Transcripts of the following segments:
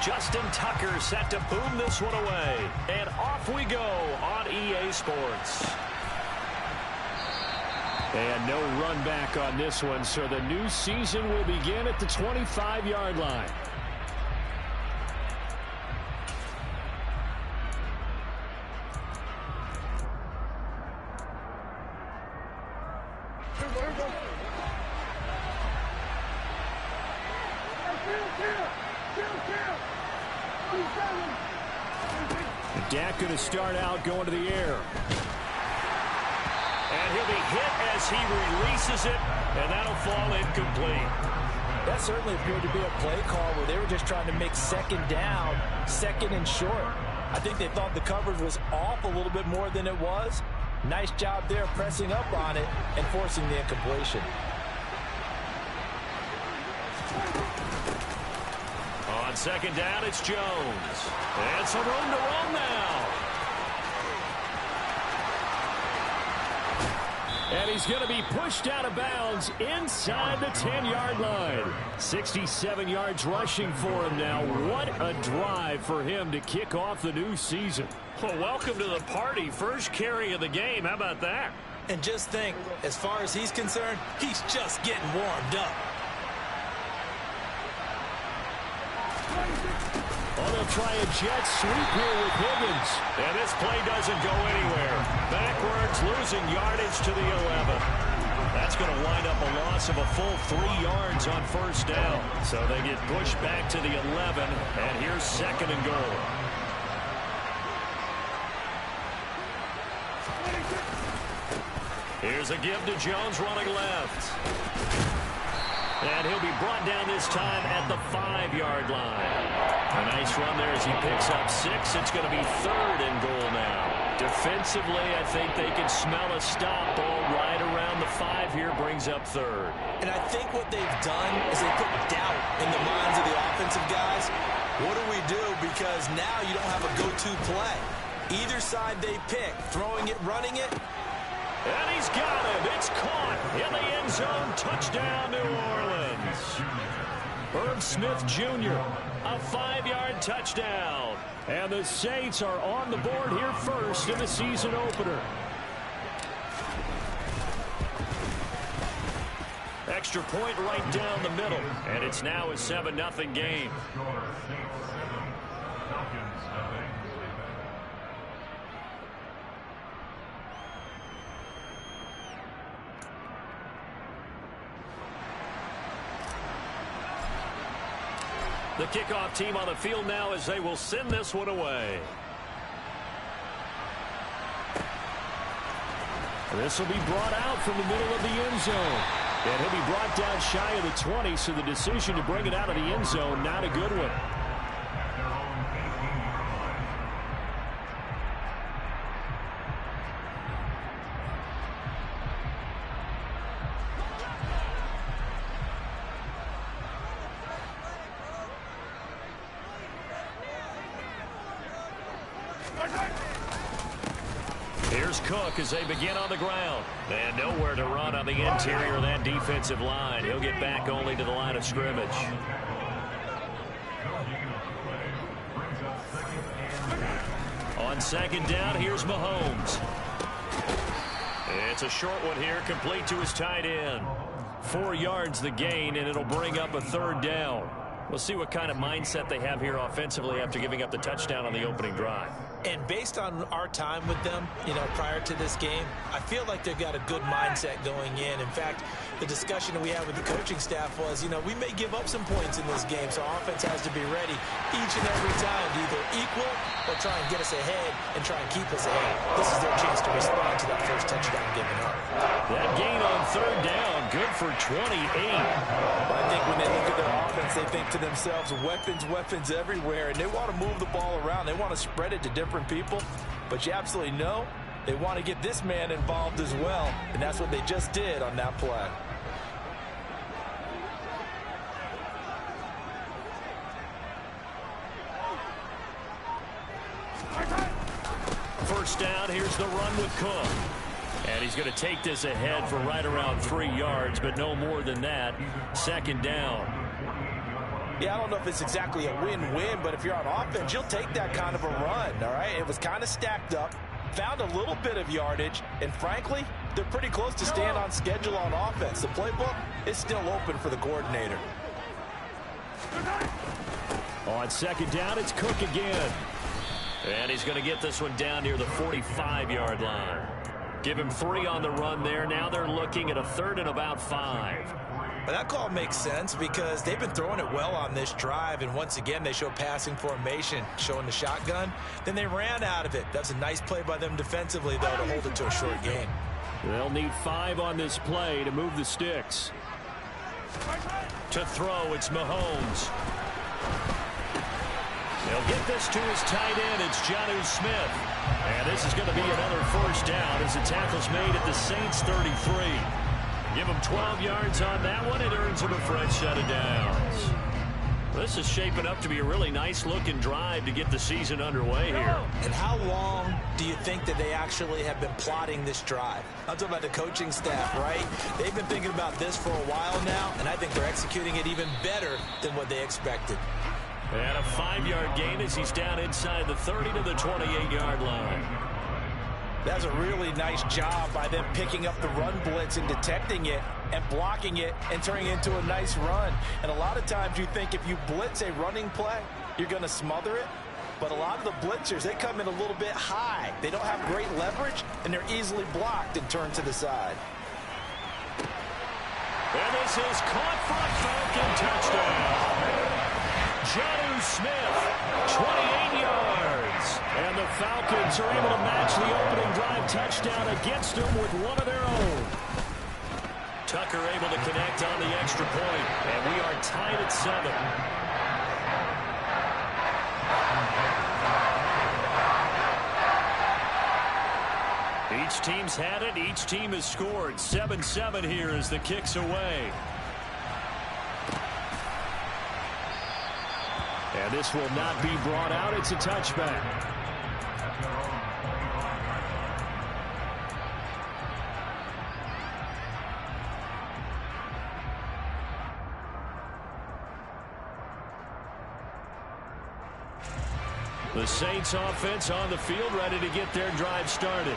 Justin Tucker set to boom this one away. And off we go on EA Sports. And no run back on this one, so the new season will begin at the 25-yard line. Dak going to start out going to the air. And he'll be hit as he releases it, and that'll fall incomplete. That certainly appeared to be a play call where they were just trying to make second down, second and short. I think they thought the coverage was off a little bit more than it was. Nice job there pressing up on it and forcing the incompletion. On second down, it's Jones. And some room to run now. And he's going to be pushed out of bounds inside the 10-yard line. 67 yards rushing for him now. What a drive for him to kick off the new season. Well, welcome to the party. First carry of the game. How about that? And just think, as far as he's concerned, he's just getting warmed up. Oh, they'll try a jet sweep here with Higgins. And this play doesn't go anywhere. Backwards, losing yardage to the 11. That's going to wind up a loss of a full 3 yards on first down. So they get pushed back to the 11. And here's second and goal. Here's a give to Jones running left. And he'll be brought down this time at the 5-yard line. A nice run there as he picks up 6. It's going to be third and goal now. Defensively, I think they can smell a stop. Ball right around the 5 here brings up third. And I think what they've done is they put doubt in the minds of the offensive guys. What do we do? Because now you don't have a go-to play. Either side they pick, throwing it, running it. And he's got him. It's caught in the end zone. Touchdown, New Orleans. Herb Smith Jr., a 5-yard touchdown. And the Saints are on the board here first in the season opener. Extra point right down the middle. And it's now a 7-0 game. The kickoff team on the field now as they will send this one away. This will be brought out from the middle of the end zone. And he'll be brought down shy of the 20, so the decision to bring it out of the end zone, not a good one. Here's Cook as they begin on the ground. And nowhere to run on the interior of that defensive line. He'll get back only to the line of scrimmage. On second down, here's Mahomes. It's a short one here, complete to his tight end. 4 yards the gain, and it'll bring up a third down. We'll see what kind of mindset they have here offensively after giving up the touchdown on the opening drive. And based on our time with them, prior to this game, I feel like they've got a good mindset going in. In fact, the discussion that we had with the coaching staff was, we may give up some points in this game, so offense has to be ready each and every time to either equal or try and get us ahead and try and keep us ahead. This is their chance to respond to that first touchdown given up. That gain on third down, good for 28. I think when they look at their offense, they think to themselves, weapons everywhere, and they want to move the ball around. They want to spread it to different people, but you absolutely know they want to get this man involved as well, and that's what they just did on that play. First down, here's the run with Cook. And he's going to take this ahead for right around 3 yards, but no more than that. Second down. Yeah, I don't know if it's exactly a win-win, but if you're on offense, you'll take that kind of a run, all right? It was kind of stacked up, found a little bit of yardage, and frankly, they're pretty close to staying on schedule on offense. The playbook is still open for the coordinator. On second down, it's Cook again. And he's going to get this one down near the 45-yard line. Give him 3 on the run there. Now they're looking at a 3rd and about 5. Well, that call makes sense because they've been throwing it well on this drive, and once again, they show passing formation, showing the shotgun. Then they ran out of it. That's a nice play by them defensively, though, to hold it to a short gain. They'll need 5 on this play to move the sticks. To throw, it's Mahomes. They'll get this to his tight end. It's Jonnu Smith. And this is going to be another 1st down as the tackle's made at the Saints' 33. Give him 12 yards on that one. It earns him a fresh set of downs. This is shaping up to be a really nice-looking drive to get the season underway here. And how long do you think that they actually have been plotting this drive? I'm talking about the coaching staff, right? They've been thinking about this for a while now, and I think they're executing it even better than what they expected. And a 5-yard gain as he's down inside the 30 to the 28-yard line. That's a really nice job by them picking up the run blitz and detecting it and blocking it and turning it into a nice run. And a lot of times you think if you blitz a running play, you're going to smother it. But a lot of the blitzers, they come in a little bit high. They don't have great leverage, and they're easily blocked and turned to the side. And this is caught for a Falcon touchdown. Jonnu Smith, 28 yards. And the Falcons are able to match the opening drive touchdown against them with one of their own. Tucker able to connect on the extra point, and we are tied at 7. Each team's had it. Each team has scored. 7-7 here as the kick's away. And this will not be brought out. It's a touchback. The Saints offense on the field, ready to get their drive started.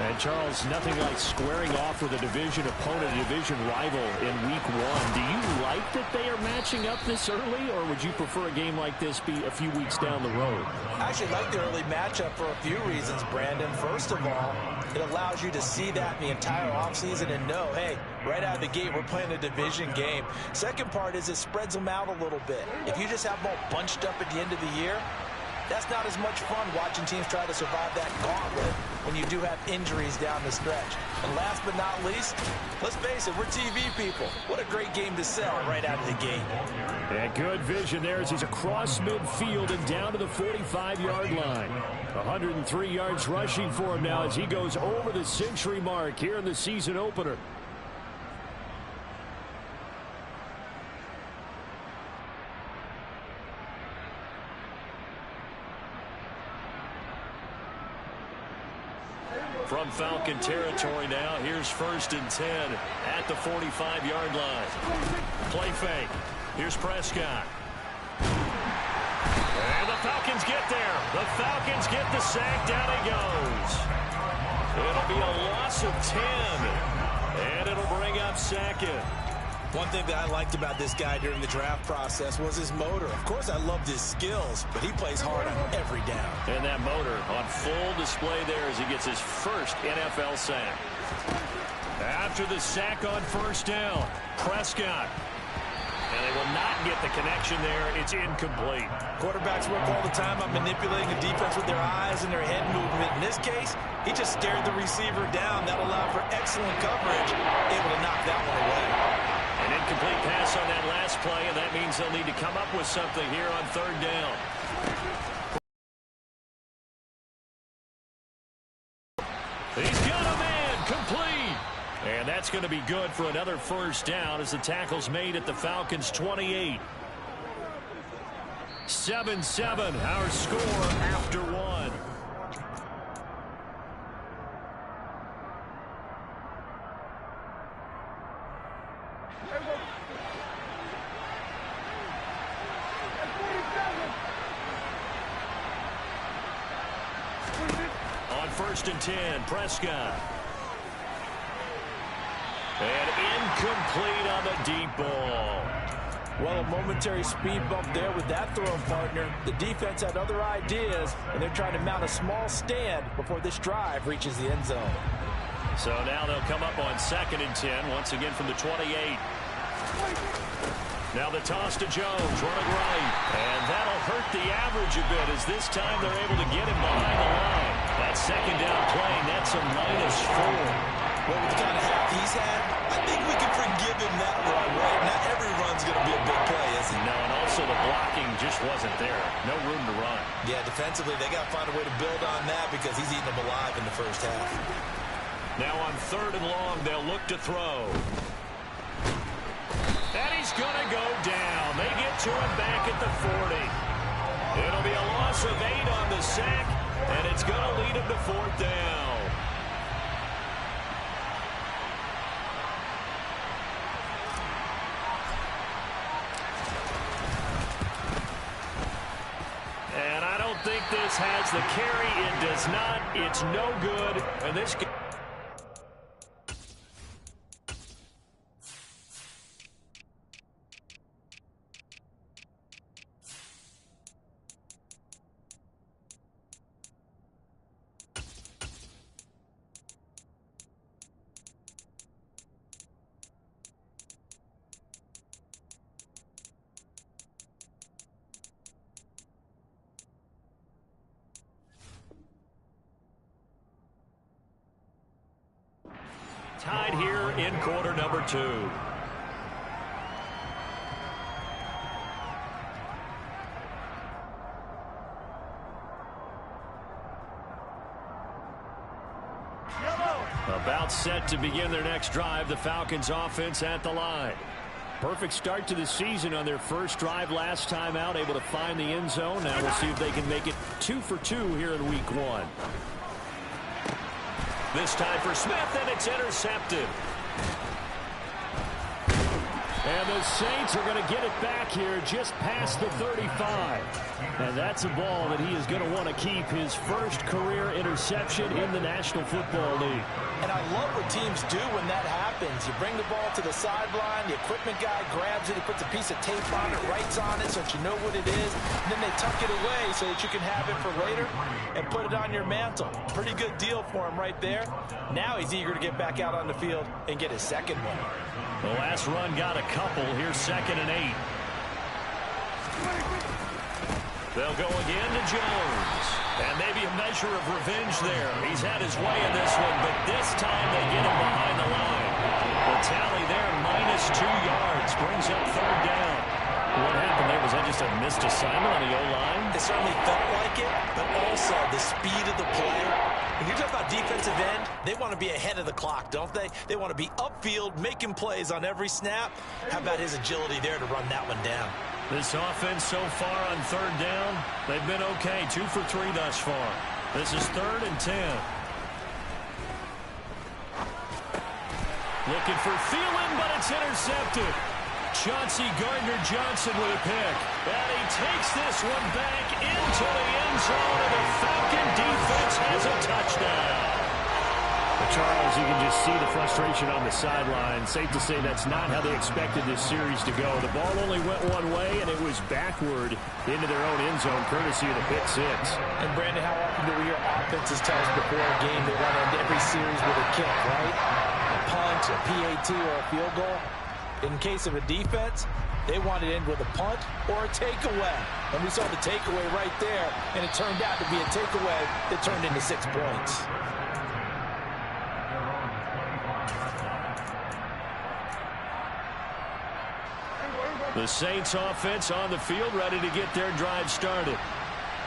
And, Charles, nothing like squaring off with a division opponent, a division rival in week 1. Do you like that they are matching up this early, or would you prefer a game like this be a few weeks down the road? I actually like the early matchup for a few reasons, Brandon. First of all, it allows you to see that in the entire offseason and know, hey, right out of the gate, we're playing a division game. Second part is it spreads them out a little bit. If you just have them all bunched up at the end of the year, that's not as much fun watching teams try to survive that gauntlet when you do have injuries down the stretch. And last but not least, let's face it, we're TV people. What a great game to sell right out of the gate. Yeah, good vision there as he's across midfield and down to the 45-yard line. 103 yards rushing for him now as he goes over the century mark here in the season opener. From Falcon territory now, here's 1st and 10 at the 45-yard line. Play fake. Here's Prescott. And the Falcons get there. The Falcons get the sack. Down he goes. It'll be a loss of 10. And it'll bring up 2nd. One thing that I liked about this guy during the draft process was his motor. Of course, I loved his skills, but he plays hard on every down. And that motor on full display there as he gets his first NFL sack. After the sack on 1st down, Prescott. And they will not get the connection there. It's incomplete. Quarterbacks work all the time on manipulating the defense with their eyes and their head movement. In this case, he just stared the receiver down. That allowed for excellent coverage, able to knock that one away. An incomplete pass on that last play, and that means they'll need to come up with something here on 3rd down. He's got a man, complete. And that's going to be good for another 1st down as the tackle's made at the Falcons' 28. 7-7, our score after 1. first and 10. Prescott. And incomplete on the deep ball. Well, a momentary speed bump there with that throw, partner. The defense had other ideas, and they're trying to mount a small stand before this drive reaches the end zone. So now they'll come up on second and 10, once again from the 28. Now the toss to Jones, running right. And that'll hurt the average a bit, as this time they're able to get him behind the line. That second down play, that's a -4. Well, with the kind of half he's had, I think we can forgive him that run, right? Not every run's going to be a big play, is it? No, and also the blocking just wasn't there. No room to run. Yeah, defensively, they got to find a way to build on that because he's eating them alive in the first half. Now on third and long, they'll look to throw. And he's going to go down. They get to him back at the 40. It'll be a loss of 8 on the sack, and it's going to lead him to fourth down. And I don't think this has the carry. It does not. It's no good. And this game. Tied here in quarter number 2. About set to begin their next drive, the Falcons offense at the line. Perfect start to the season on their first drive last time out, able to find the end zone. Now we'll see if they can make it 2 for 2 here in week 1. This time for Smith, and it's intercepted. And the Saints are going to get it back here just past the 35. And that's a ball that he is going to want to keep, his first career interception in the National Football League. And I love what teams do when that happens. You bring the ball to the sideline, the equipment guy grabs it, he puts a piece of tape on it, writes on it so that you know what it is, and then they tuck it away so that you can have it for later and put it on your mantle. Pretty good deal for him right there. Now he's eager to get back out on the field and get his second one. The last run got a couple. Here's second and 8. They'll go again to Jones. And maybe a measure of revenge there. He's had his way in this one, but this time they get him behind the line. The tally there, -2 yards, brings up third down. What happened there? Was that just a missed assignment on the O-line? It certainly felt like it, but also the speed of the play. When you're talking about defensive end, they want to be ahead of the clock, don't they? They want to be upfield, making plays on every snap. How about his agility there to run that one down? This offense so far on third down, they've been okay. 2 for 3 thus far. This is third and 10. Looking for Thielen, but it's intercepted. Chauncey Gardner-Johnson with a pick. And he takes this one back into the end zone, and the Falcon defense has a touchdown. Charles, you can just see the frustration on the sideline. Safe to say that's not how they expected this series to go. The ball only went one way, and it was backward into their own end zone, courtesy of the pick 6. And, Brandon, how often do we hear offenses tell us before a game they want to end every series with a kick, right? A punt, a PAT, or a field goal. In case of a defense, they want to end with a punt or a takeaway. And we saw the takeaway right there, and it turned out to be a takeaway that turned into 6 points. The Saints offense on the field, ready to get their drive started.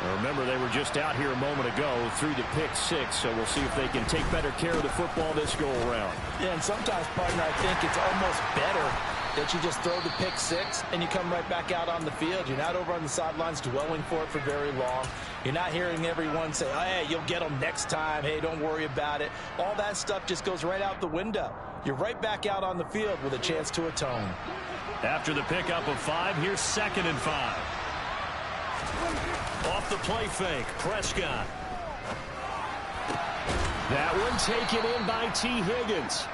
Now remember, they were just out here a moment ago through the pick 6, so we'll see if they can take better care of the football this go-around. Yeah, and sometimes, partner, I think it's almost better that you just throw the pick 6 and you come right back out on the field. You're not over on the sidelines dwelling for it for very long. You're not hearing everyone say, oh, hey, you'll get them next time. Hey, don't worry about it. All that stuff just goes right out the window. You're right back out on the field with a chance to atone. After the pickup of 5, here's second and 5. Off the play fake, Prescott. That one taken in by T. Higgins.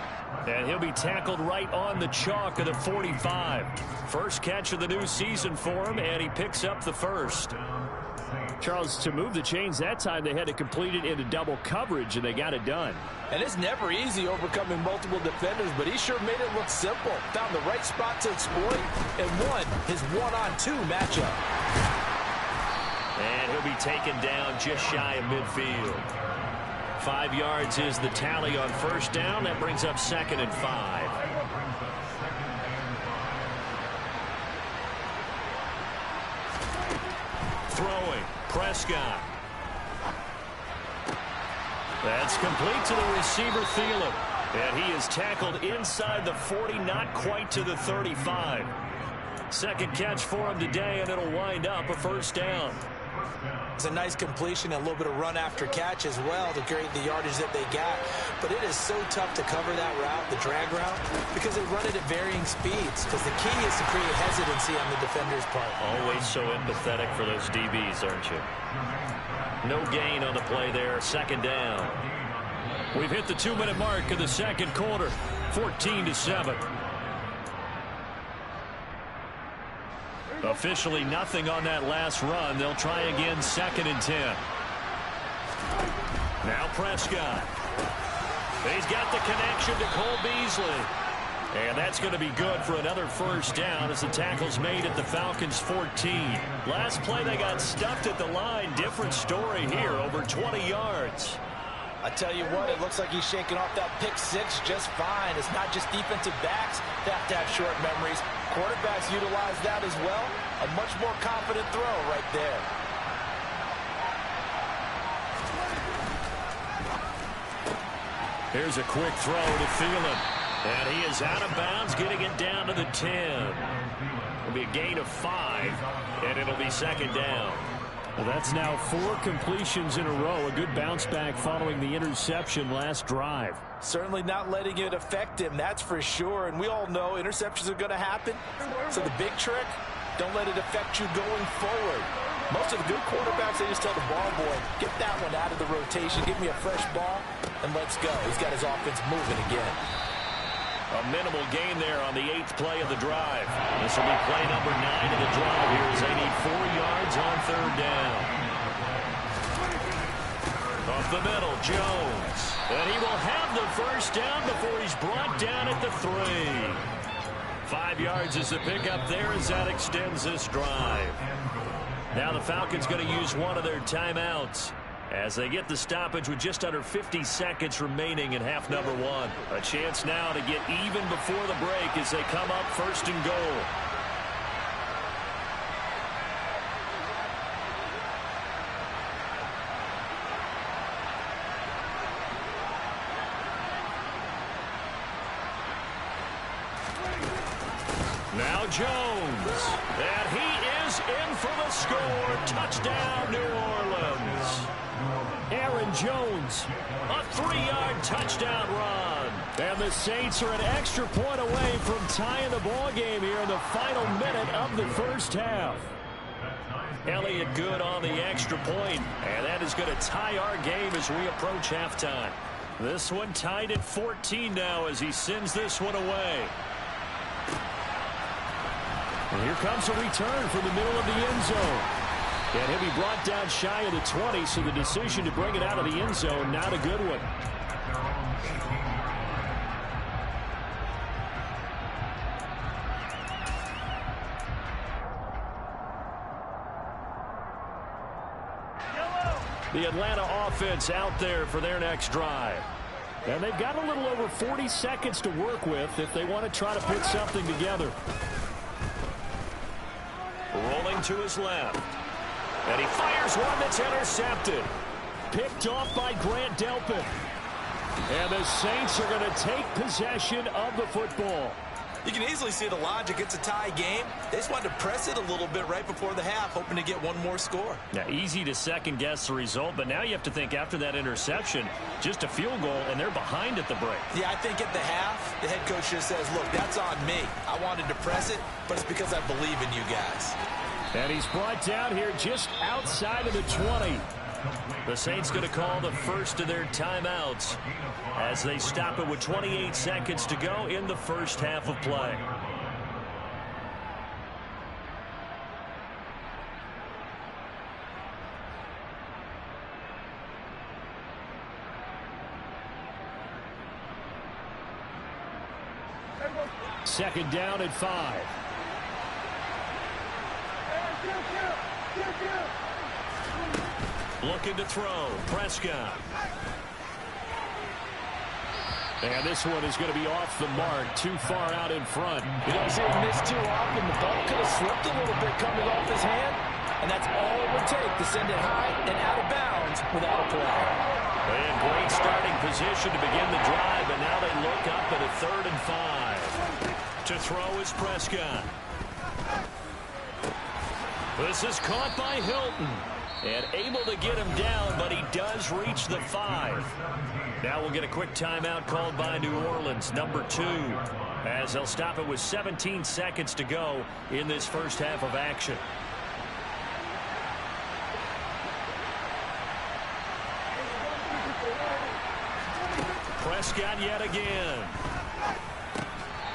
And he'll be tackled right on the chalk of the 45. First catch of the new season for him, and he picks up the first. Charles, to move the chains that time, they had to complete it into double coverage, and they got it done. And it's never easy overcoming multiple defenders, but he sure made it look simple. Found the right spot to exploit and won his one-on-two matchup. And he'll be taken down just shy of midfield. 5 yards is the tally on first down. That brings up 2nd and 5. Throwing. Prescott. That's complete to the receiver, Thielen. And he is tackled inside the 40, not quite to the 35. Second catch for him today, and it'll wind up a first down. It's a nice completion and a little bit of run after catch as well to create the yardage that they got. But it is so tough to cover that route, the drag route, because they run it at varying speeds. Because the key is to create hesitancy on the defender's part. Always so empathetic for those DBs, aren't you? No gain on the play there. Second down. We've hit the 2-minute mark of the second quarter. 14-7. Officially nothing on that last run. They'll try again, 2nd and 10. Now Prescott. He's got the connection to Cole Beasley. And that's going to be good for another first down as the tackle's made at the Falcons 14. Last play they got stuffed at the line. Different story here, over 20 yards. I tell you what, it looks like he's shaking off that pick six just fine. It's not just defensive backs that have to have short memories. Quarterbacks utilize that as well. A much more confident throw right there. Here's a quick throw to Thielen. And he is out of bounds, getting it down to the 10. It'll be a gain of 5, and it'll be second down. Well, that's now 4 completions in a row. A good bounce back following the interception last drive. Certainly not letting it affect him, that's for sure. And we all know interceptions are going to happen. So the big trick, don't let it affect you going forward. Most of the good quarterbacks, they just tell the ball boy, get that one out of the rotation, give me a fresh ball, and let's go. He's got his offense moving again. A minimal gain there on the 8th play of the drive. This will be play number 9 of the drive here as they need 4 yards on third down. Up the middle, Jones. And he will have the first down before he's brought down at the 3. 5 yards is the pickup there as that extends this drive. Now the Falcons going to use one of their timeouts as they get the stoppage with just under 50 seconds remaining in half number 1. A chance now to get even before the break as they come up 1st and goal. Now Jones. And he is in for the score. Touchdown, New Orleans. Aaron Jones, a 3-yard touchdown run. And the Saints are an extra point away from tying the ball game here in the final minute of the first half. Elliott good on the extra point, and that is going to tie our game as we approach halftime. This one tied at 14 now as he sends this one away. And here comes a return from the middle of the end zone. And he'll be brought down shy of the 20, so the decision to bring it out of the end zone, not a good one. The Atlanta offense out there for their next drive. And they've got a little over 40 seconds to work with if they want to try to put something together. Rolling to his left. And he fires one that's intercepted. Picked off by Grant Delpit. And the Saints are going to take possession of the football. You can easily see the logic. It's a tie game. They just wanted to press it a little bit right before the half, hoping to get one more score. Now, easy to second-guess the result, but now you have to think after that interception, just a field goal, and they're behind at the break. Yeah, I think at the half, the head coach just says, look, that's on me. I wanted to press it, but it's because I believe in you guys. And he's brought down here just outside of the 20. The Saints going to call the first of their timeouts as they stop it with 28 seconds to go in the first half of play. Second down at 5. Looking to throw. Prescott. And this one is going to be off the mark, too far out in front. You don't see him miss too often. The ball could have slipped a little bit coming off his hand, and that's all it would take to send it high and out of bounds without a play. And great starting position to begin the drive, and now they look up at a 3rd and 5. To throw is Prescott. This is caught by Hilton. And able to get him down, but he does reach the 5. Now we'll get a quick timeout called by New Orleans, number 2, as they'll stop it with 17 seconds to go in this first half of action. Prescott yet again.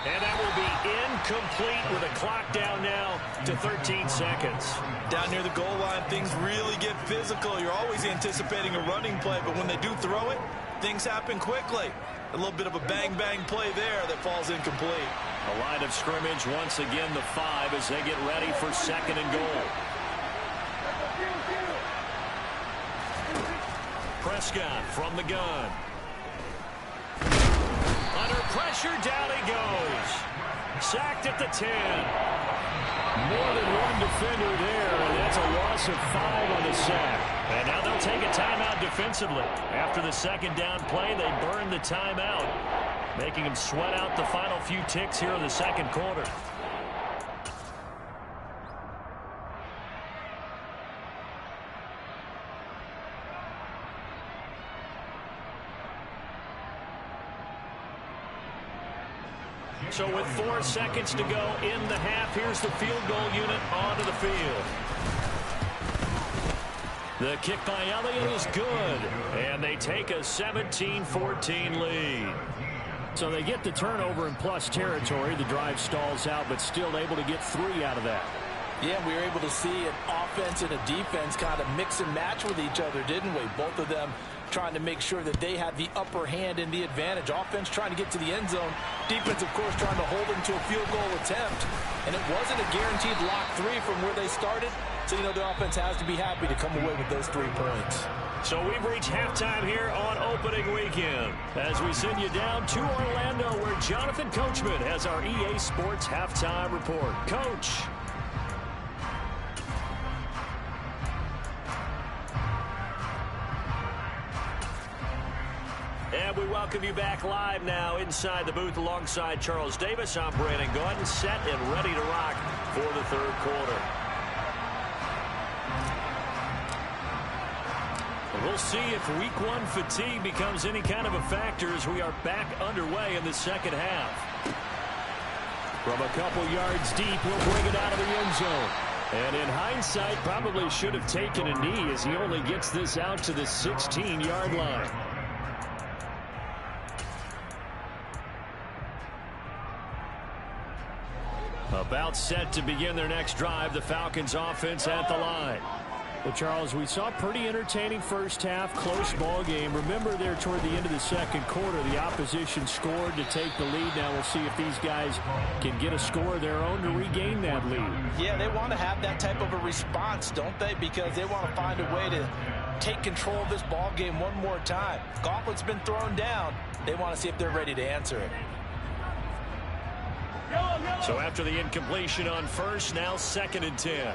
And that will be incomplete with a clock down now to 13 seconds. Down near the goal line, things really get physical. You're always anticipating a running play, but when they do throw it, things happen quickly. A little bit of a bang-bang play there that falls incomplete. A line of scrimmage, once again the 5 as they get ready for 2nd and goal. Prescott from the gun. Under pressure, down he goes. Sacked at the 10. More than one defender there, and that's a loss of 5 on the sack. And now they'll take a timeout defensively. After the 2nd down play, they burn the timeout, making them sweat out the final few ticks here in the 2nd quarter. So with 4 seconds to go in the half, here's the field goal unit onto the field. The kick by Elliott is good, and they take a 17-14 lead. So they get the turnover in plus territory. The drive stalls out, but still able to get 3 out of that. Yeah, we were able to see an offense and a defense kind of mix and match with each other, didn't we? Both of them trying to make sure that they had the upper hand and the advantage. Offense trying to get to the end zone. Defense, of course, trying to hold them to a field goal attempt. And it wasn't a guaranteed lock 3 from where they started. So, you know, the offense has to be happy to come away with those 3 points. So we've reached halftime here on opening weekend as we send you down to Orlando where Jonathan Coachman has our EA Sports halftime report. Coach. And we welcome you back live now inside the booth alongside Charles Davis. I'm Brandon Gordon, set and ready to rock for the 3rd quarter. We'll see if week 1 fatigue becomes any kind of a factor as we are back underway in the 2nd half. From a couple yards deep, he'll bring it out of the end zone. And in hindsight, probably should have taken a knee as he only gets this out to the 16-yard line. About set to begin their next drive, the Falcons offense at the line. Well, Charles, we saw a pretty entertaining first half, close ball game. Remember there toward the end of the 2nd quarter, the opposition scored to take the lead. Now we'll see if these guys can get a score of their own to regain that lead. Yeah, they want to have that type of a response, don't they? Because they want to find a way to take control of this ball game one more time. Gauntlet's been thrown down. They want to see if they're ready to answer it. So after the incompletion on first, now 2nd and 10.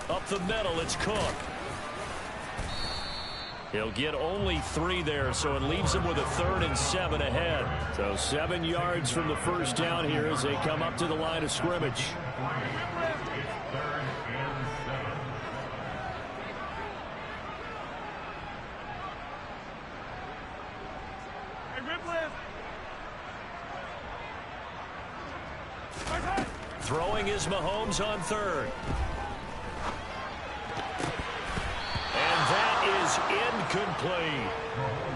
Up the middle, it's Cook. He'll get only 3 there, so it leaves him with a 3rd and 7 ahead. So 7 yards from the first down here as they come up to the line of scrimmage. Throwing is Mahomes on 3rd. is incomplete.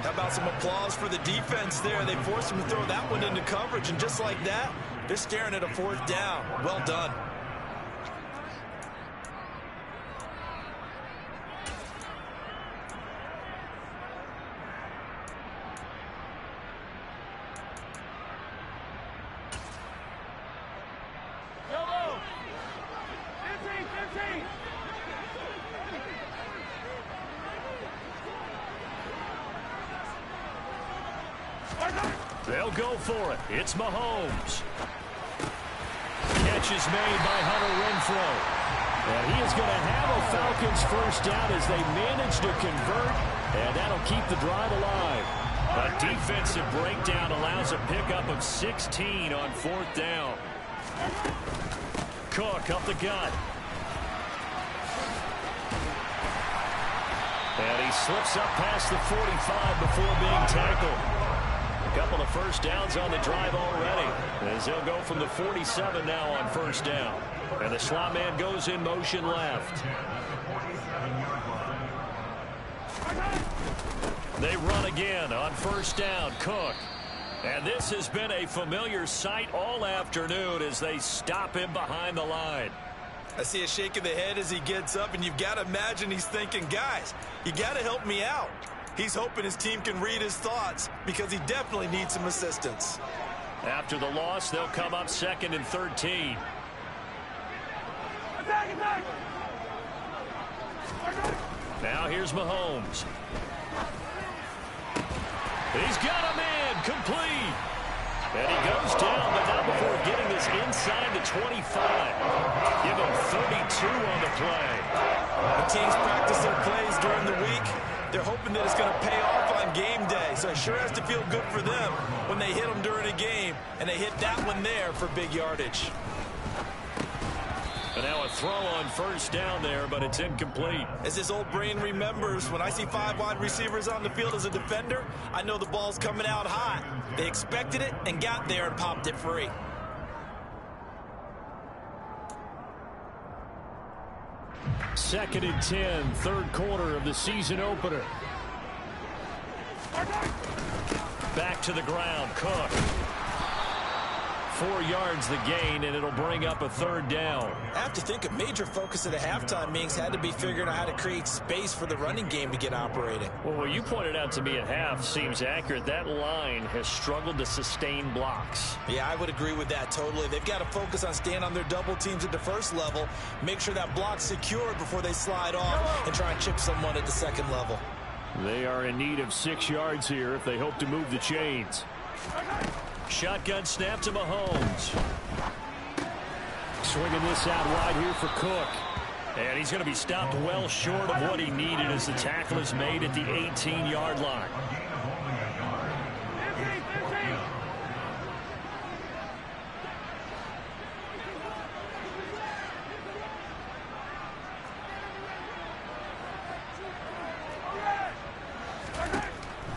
How about some applause for the defense there? They forced him to throw that one into coverage, and just like that, they're staring at a 4th down. Well done. They'll go for it. It's Mahomes. Catch is made by Hunter Renfrow. And he is going to have a Falcons first down as they manage to convert, and that'll keep the drive alive. A defensive breakdown allows a pickup of 16 on 4th down. Cook up the gut. And he slips up past the 45 before being tackled. A couple of first downs on the drive already, as they'll go from the 47 now on 1st down. And the slot man goes in motion left. They run again on 1st down. Cook. And this has been a familiar sight all afternoon as they stop him behind the line. I see a shake of the head as he gets up, and you've got to imagine he's thinking, guys, you got to help me out. He's hoping his team can read his thoughts because he definitely needs some assistance. After the loss, they'll come up 2nd and 13. Now here's Mahomes. He's got a man complete. And he goes down, but not before getting this inside the 25. Give him 32 on the play. The teams practice their plays during the week. They're hoping that it's going to pay off on game day, so it sure has to feel good for them when they hit them during a game, and they hit that one there for big yardage. And now a throw on 1st down there, but it's incomplete. As this old brain remembers, when I see 5 wide receivers on the field as a defender, I know the ball's coming out hot. They expected it and got there and popped it free. Second and 10, 3rd quarter of the season opener. Back to the ground, Cook. 4 yards the gain, and it'll bring up a 3rd down. I have to think a major focus of the halftime meetings had to be figuring out how to create space for the running game to get operating. Well, what you pointed out to me at half seems accurate. That line has struggled to sustain blocks. Yeah, I would agree with that totally. They've got to focus on staying on their double teams at the first level, make sure that block's secured before they slide off and try and chip someone at the 2nd level. They are in need of 6 yards here if they hope to move the chains. Shotgun snap to Mahomes. Swinging this out wide here for Cook. And he's going to be stopped well short of what he needed as the tackle is made at the 18-yard line.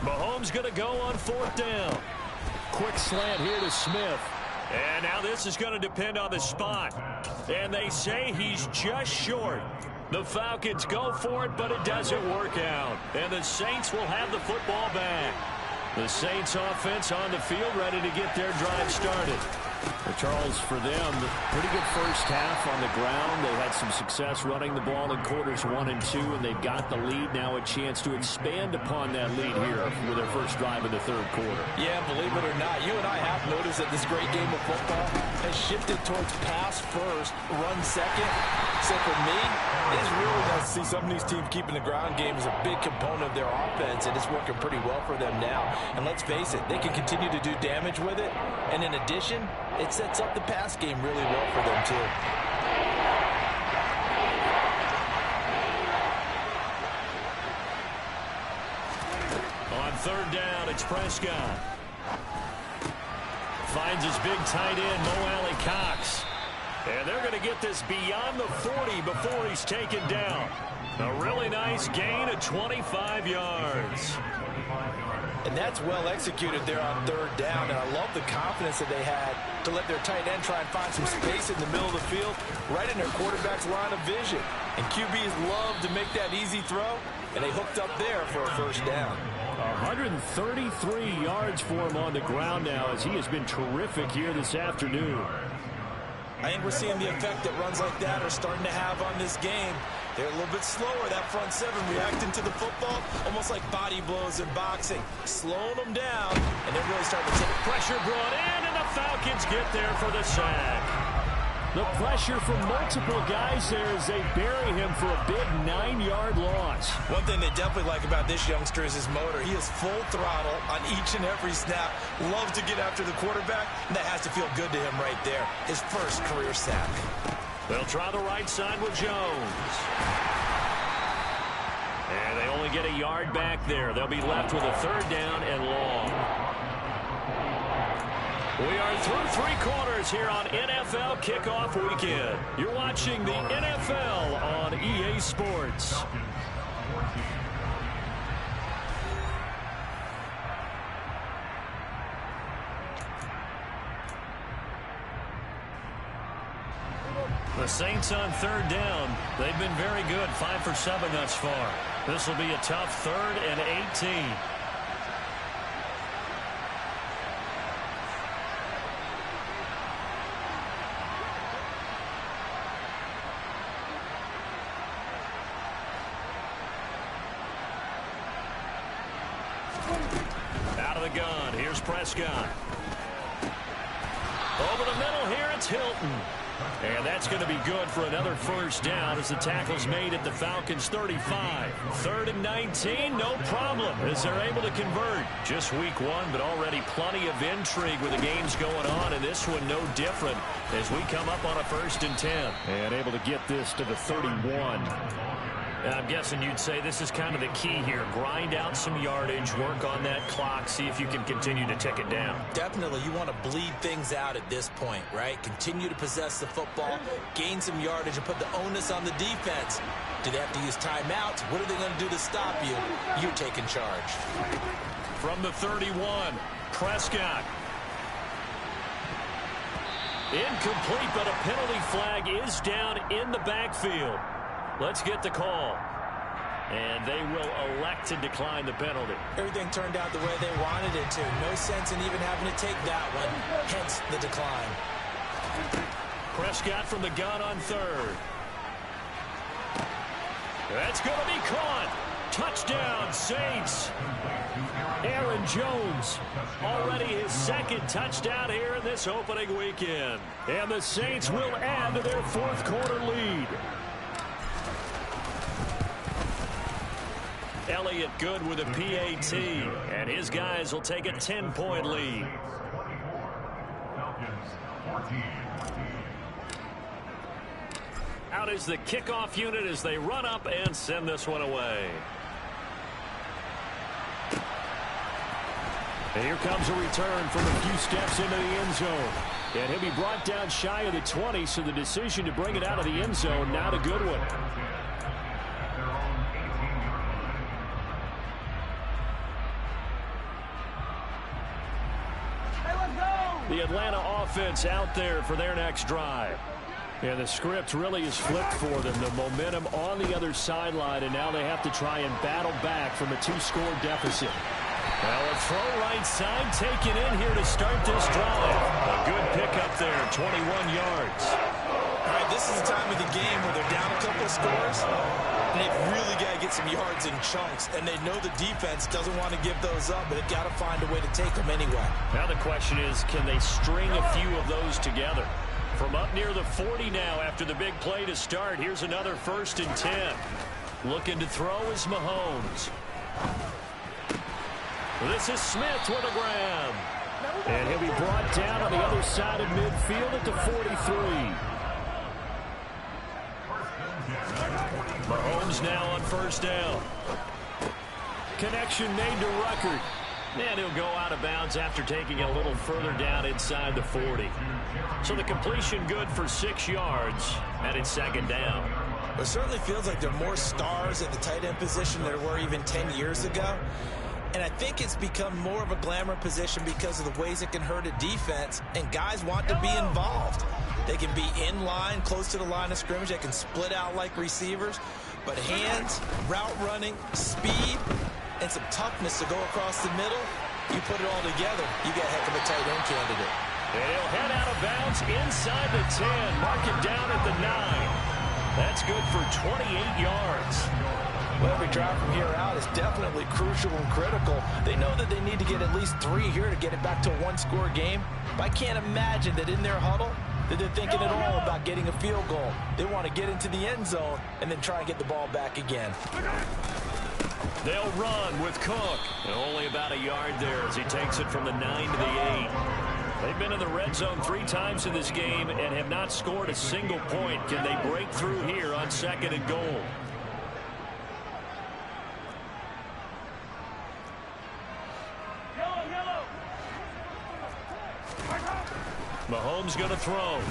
Mahomes going to go on 4th down. Quick slant here to Smith. And now this is going to depend on the spot. And they say he's just short. The Falcons go for it, but it doesn't work out. And the Saints will have the football back. The Saints offense on the field ready to get their drive started. Well, Charles, for them, pretty good first half on the ground. They had some success running the ball in quarters 1 and 2, and they've got the lead. Now a chance to expand upon that lead here with their first drive in the 3rd quarter. Yeah, believe it or not, you and I have noticed that this great game of football has shifted towards pass first, run second. So for me, it's really nice to see some of these teams keeping the ground game as a big component of their offense, and it's working pretty well for them now. And let's face it, they can continue to do damage with it. And in addition, it sets up the pass game really well for them, too. On 3rd down, it's Prescott. Finds his big tight end, Mo Alley Cox. And they're going to get this beyond the 40 before he's taken down. A really nice gain of 25 yards. And that's well executed there on third down. And I love the confidence that they had to let their tight end try and find some space in the middle of the field, right in their quarterback's line of vision. And QBs love to make that easy throw, and they hooked up there for a first down. 133 yards for him on the ground now, as he has been terrific here this afternoon. I think we're seeing the effect that runs like that are starting to have on this game. They're a little bit slower, that front seven, reacting to the football, almost like body blows in boxing, slowing them down, and they're really starting to take pressure brought in, and the Falcons get there for the sack. The pressure from multiple guys there as they bury him for a big 9-yard loss. One thing they definitely like about this youngster is his motor. He is full throttle on each and every snap. Loves to get after the quarterback, and that has to feel good to him right there. His first career sack. They'll try the right side with Jones. And they only get a yard back there. They'll be left with a third down and long. We are through 3 quarters here on NFL Kickoff Weekend. You're watching the NFL on EA Sports. The Saints on third down. They've been very good, 5 for 7 thus far. This will be a tough 3rd and 18. Out of the gun, here's Prescott. Over the middle here, it's Hilton. And that's going to be good for another first down as the tackle's made at the Falcons' 35. 3rd and 19, no problem, as they're able to convert. Just week 1, but already plenty of intrigue with the games going on, and this one no different as we come up on a 1st and 10. And able to get this to the 31. I'm guessing you'd say this is kind of the key here. Grind out some yardage, work on that clock, see if you can continue to tick it down. Definitely, you want to bleed things out at this point, right? Continue to possess the football, gain some yardage, and put the onus on the defense. Do they have to use timeouts? What are they going to do to stop you? You're taking charge. From the 31, Prescott. Incomplete, but a penalty flag is down in the backfield. Let's get the call. And they will elect to decline the penalty. Everything turned out the way they wanted it to. No sense in even having to take that one, hence the decline. Prescott from the gun on 3rd. That's going to be caught. Touchdown, Saints. Aaron Jones, already his 2nd touchdown here in this opening weekend. And the Saints will add to their 4th quarter lead. Elliott good with a PAT, and his guys will take a 10-point lead. Out is the kickoff unit as they run up and send this one away. And here comes a return from a few steps into the end zone. And he'll be brought down shy of the 20, so the decision to bring it out of the end zone, not a good one. The Atlanta offense out there for their next drive. And the script really is flipped for them. The momentum on the other sideline, and now they have to try and battle back from a 2-score deficit. Well, a throw right side taken in here to start this drive. A good pickup there, 21 yards. All right, this is the time of the game where they're down a couple of scores, and they've really got to get some yards in chunks, and they know the defense doesn't want to give those up, but they've got to find a way to take them anyway. Now the question is, can they string a few of those together? From up near the 40 now after the big play to start, here's another 1st and 10. Looking to throw is Mahomes. This is Smith with a grab. And he'll be brought down on the other side of midfield at the 43. Mahomes now on 1st down. Connection made to Ruckert. And he'll go out of bounds after taking a little further down inside the 40. So the completion good for 6 yards, and it's 2nd down. It certainly feels like there are more stars at the tight end position than there were even 10 years ago. And I think it's become more of a glamour position because of the ways it can hurt a defense, and guys want to be involved. They can be in line, close to the line of scrimmage. They can split out like receivers. But hands, route running, speed, and some toughness to go across the middle, you put it all together, you got a heck of a tight end candidate. And he'll head out of bounds inside the 10. Mark it down at the 9. That's good for 28 yards. Well, every drive from here out is definitely crucial and critical. They know that they need to get at least 3 here to get it back to a one-score game. But I can't imagine that in their huddle that they're thinking at all about getting a field goal. They want to get into the end zone and then try and get the ball back again. They'll run with Cook. And only about a yard there as he takes it from the 9 to the 8. They've been in the red zone 3 times in this game and have not scored a single point. Can they break through here on 2nd and goal? Mahomes going to throw.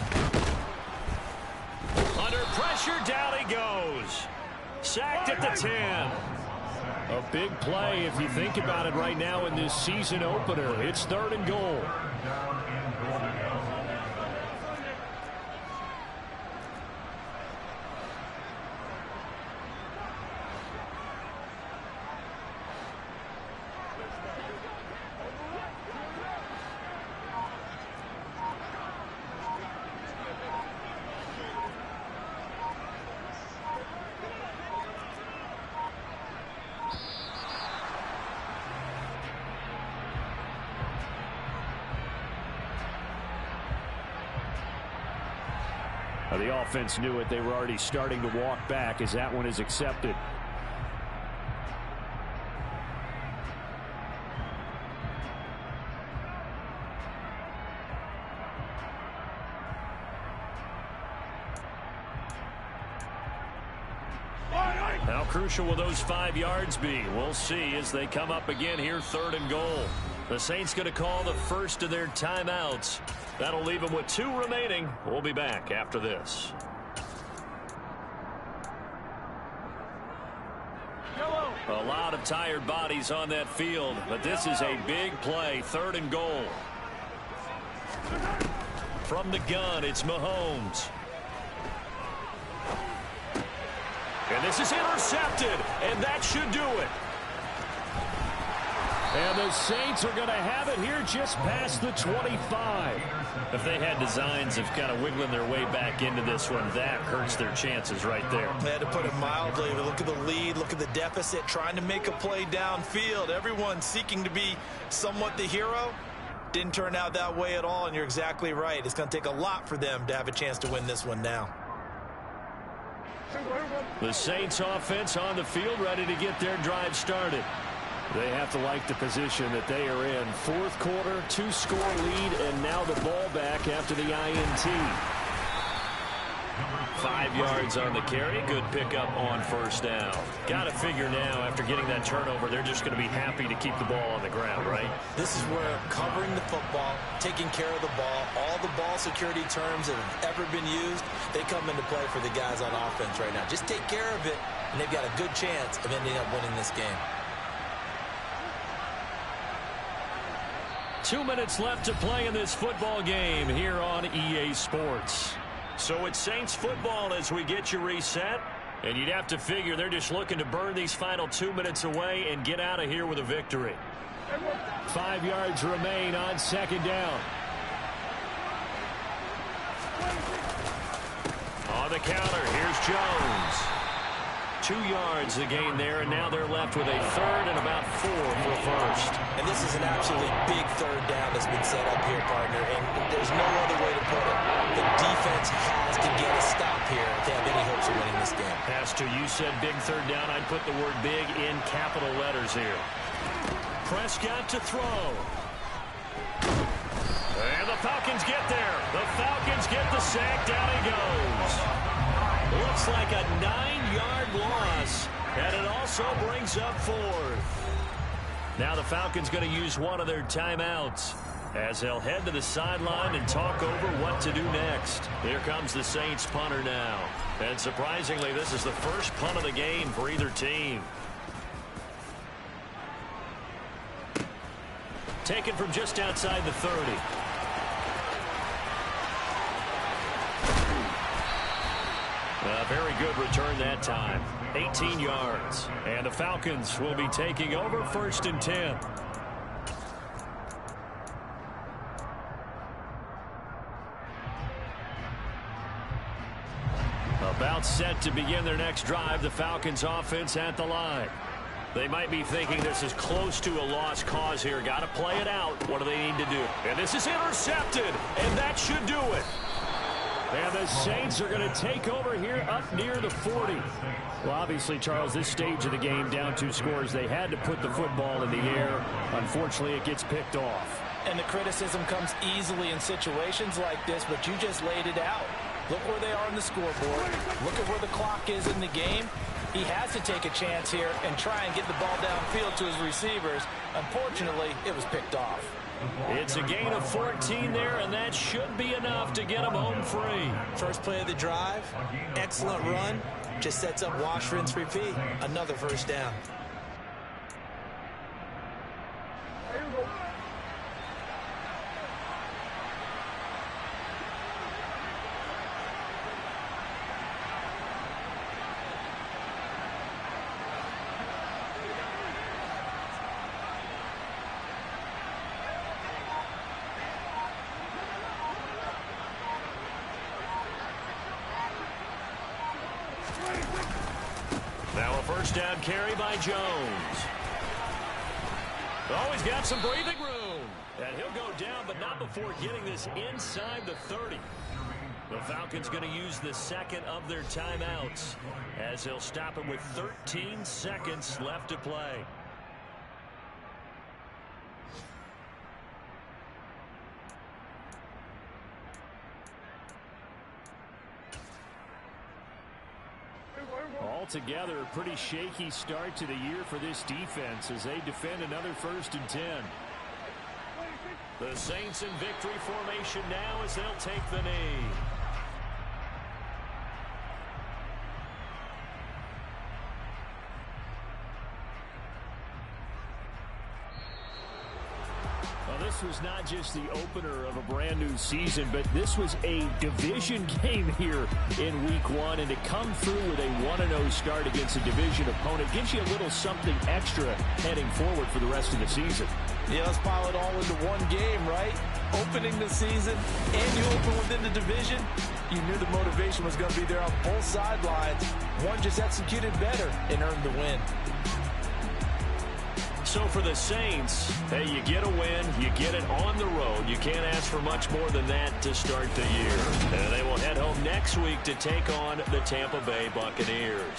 Under pressure, down he goes. Sacked at the 10. A big play if you think about it right now in this season opener. It's 3rd and goal. The offense knew it. They were already starting to walk back as that one is accepted. How crucial will those 5 yards be? We'll see as they come up again here, 3rd and goal. The Saints going to call the first of their timeouts. That'll leave them with 2 remaining. We'll be back after this. A lot of tired bodies on that field, but this is a big play. 3rd and goal. From the gun, it's Mahomes. And this is intercepted, and that should do it. And the Saints are going to have it here just past the 25. If they had designs of kind of wiggling their way back into this one, that hurts their chances right there. They had to put it mildly. Look at the lead. Look at the deficit. Trying to make a play downfield. Everyone seeking to be somewhat the hero. Didn't turn out that way at all, and you're exactly right. It's going to take a lot for them to have a chance to win this one now. The Saints offense on the field ready to get their drive started. They have to like the position that they are in. 4th quarter, 2-score lead, and now the ball back after the INT. 5 yards on the carry. Good pickup on 1st down. Got to figure now, after getting that turnover, they're just going to be happy to keep the ball on the ground, right? This is where covering the football, taking care of the ball, all the ball security terms that have ever been used, they come into play for the guys on offense right now. Just take care of it, and they've got a good chance of ending up winning this game. 2 minutes left to play in this football game here on EA Sports. So it's Saints football as we get you reset. And you'd have to figure they're just looking to burn these final 2 minutes away and get out of here with a victory. 5 yards remain on 2nd down. On the counter, here's Jones. 2 yards the gain there, and now they're left with a 3rd and about 4 for 1st. And this is an absolutely big 3rd down that's been set up here, partner, and there's no other way to put it. The defense has to get a stop here if they have any hopes of winning this game. Has to. You said big 3rd down. I'd put the word big in capital letters here. Prescott to throw. And the Falcons get there. The Falcons get the sack. Down he goes. Looks like a 9-yard loss, and it also brings up 4th. Now the Falcons going to use one of their timeouts as they'll head to the sideline and talk over what to do next. Here comes the Saints punter now. And surprisingly, this is the first punt of the game for either team. Taken from just outside the 30. A very good return that time. 18 yards. And the Falcons will be taking over 1st and 10. About set to begin their next drive, the Falcons offense at the line. They might be thinking this is close to a lost cause here. Got to play it out. What do they need to do? And this is intercepted, and that should do it. And the Saints are going to take over here up near the 40. Well, obviously, Charles, this stage of the game, down 2 scores, they had to put the football in the air. Unfortunately, it gets picked off. And the criticism comes easily in situations like this, but you just laid it out. Look where they are on the scoreboard. Look at where the clock is in the game. He has to take a chance here and try and get the ball downfield to his receivers. Unfortunately, it was picked off. It's a gain of 14 there, and that should be enough to get him home free. First play of the drive, excellent run. Just sets up wash, rinse, repeat. Another first down. Now a first down carry by Jones. Oh, he's got some breathing room. And he'll go down, but not before getting this inside the 30. The Falcons going to use the second of their timeouts as they'll stop it with 13 seconds left to play. Altogether, a pretty shaky start to the year for this defense as they defend another 1st and 10. The Saints in victory formation now as they'll take the knee. This was not just the opener of a brand new season, but this was a division game here in week 1, and to come through with a 1-0 start against a division opponent gives you a little something extra heading forward for the rest of the season. Yeah, let's pile it all into one game, right? Opening the season, and you open within the division. You knew the motivation was going to be there on both sidelines. One just executed better and earned the win. So for the Saints, hey, you get a win, you get it on the road. You can't ask for much more than that to start the year. And they will head home next week to take on the Tampa Bay Buccaneers.